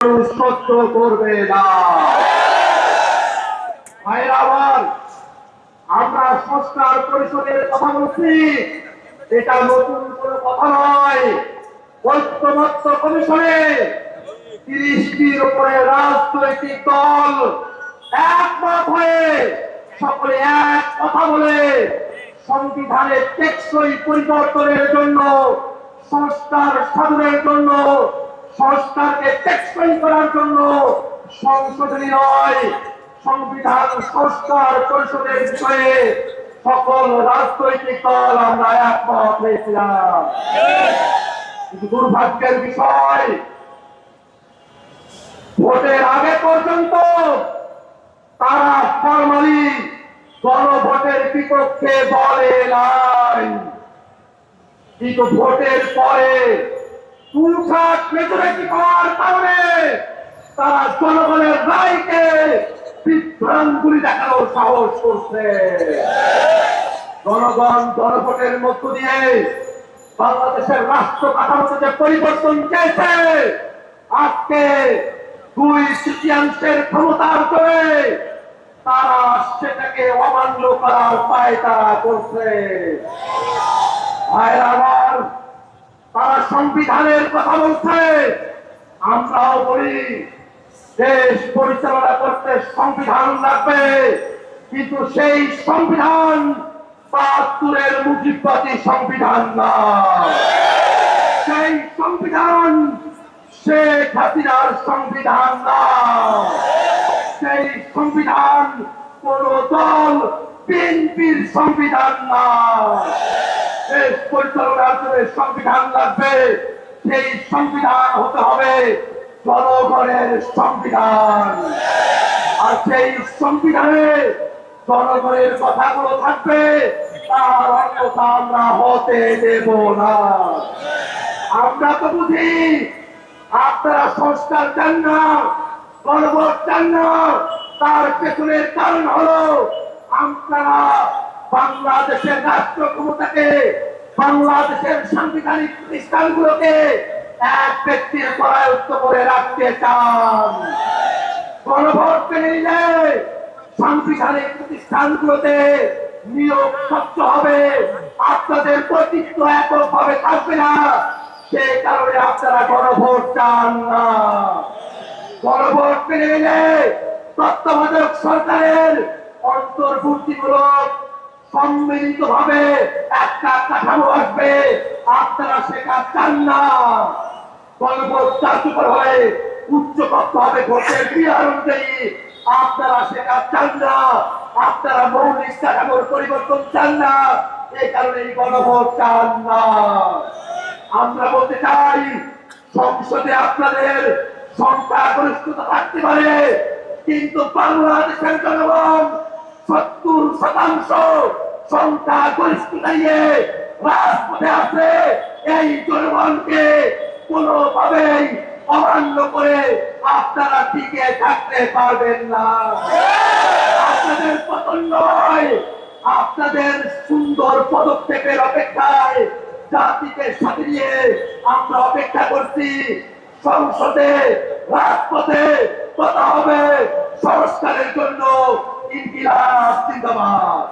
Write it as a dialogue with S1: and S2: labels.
S1: সহ্য করবে না। ভাইরা আমার, আমরা সংস্কার পরিষদের কথা বলছি, এটা নতুন কোনো কথা নয়। ঐক্যমত্য কমিশনে 30টির উপরে রাজনৈতিক দল একমত হয়ে সকলে এক কথা বলে সংবিধানের টেকসই পরিবর্তনের জন্য, সংস্কার সাধনের জন্য, সংস্কারকে টেকসই করার জন্য সংশোধনী নয়, সংবিধান সংস্কার পরিষদের বিষয়ে সকল রাজনৈতিক দল আমরা একমত হয়েছিলাম। কিন্তু দুর্ভাগ্যের বিষয়, ভোটের আগে পর্যন্ত তারা ফরমালি গণভোটের বিপক্ষে বলে নাই, কিন্তু ভোটের পরে তুলসাট মেজরিটি পাওয়ার কারণে তারা জনগণের রায়কে বিভ্রান্তি দেখানোর সাহস করছে। জনগণ গণভোটের মধ্য দিয়ে বাংলাদেশের রাষ্ট্র কাঠামোতে যে পরিবর্তন চেয়েছে, আজকে 2/3 ক্ষমতার করে তারা সেটাকে অমান্য করার পায়তারা করছে। ভাইরাবার, তারা সংবিধানের কথা বলছে, আমরাও বলি দেশ পরিচালনা করতে সংবিধান লাগবে, কিন্তু সেই সংবিধান ৭২-এর মুজিববাদী সংবিধান না। সেই সংবিধান শেখ হাসিনার সংবিধান না। সেই সংবিধান কোন দল বিএনপির সংবিধান না। দেশ পরিচালনার জন্য সংবিধান লাগবে, সেই সংবিধান হতে হবে জনগণের সংবিধান। আর সেই সংবিধানে জনগণের কথাগুলো থাকবে, তার অন্যথা আমরা হতে দেব না। আমরা তো বুঝি আপনারা সংস্কার চান না, গণভোট চান না, তার পেছনের কারণ হলো আপনারা বাংলাদেশের রাষ্ট্র ক্ষমতাকে, বাংলাদেশের সাংবিধানিক প্রতিষ্ঠানগুলোকে এক ব্যক্তির করায়ত্ত করে রাখতে চান। গণভোট মেনে নিলে সাংবিধানিক প্রতিষ্ঠানগুলোতে নিয়োগ স্বচ্ছ হবে, আপনাদের কর্তৃত্ব এককভাবে থাকবে না, সেই কারণে আপনারা গণভোট চান না। গণভোট মেনে নিলে তত্ত্বাবধায়ক সরকারের অন্তর্বর্তীমূলক সম্মিলিত ভাবে একটা কাঠামো আসবে, আপনারা সেটা চান না। গণভোট কার্যকর হয়ে উচ্চ কক্ষ হবে ভোটের বিহার অনুযায়ী, আপনারা সেটা চান না। আপনারা মৌলিক কাঠামোর পরিবর্তন চান না, এই কারণে গণভোট চান না। আমরা বলতে চাই, সংসদে আপনাদের সংখ্যাগরিষ্ঠতা থাকতে পারে, কিন্তু বাংলাদেশের জনগণ 70% সংখ্যাগরিষ্ঠতা নিয়ে রাজপথে আছে। এই জনগণকে কোনোভাবেই অমান্য করে আপনারা টিকে থাকতে পারবেন না। আপনাদের পতন নয়, আপনাদের সুন্দর পদক্ষেপের অপেক্ষায় জাতিকে সাথে নিয়ে আমরা অপেক্ষা করছি। সংসদে রাজপথে কথা হবে সংস্কারের জন্য। ইনকিলাব জিন্দাবাদ।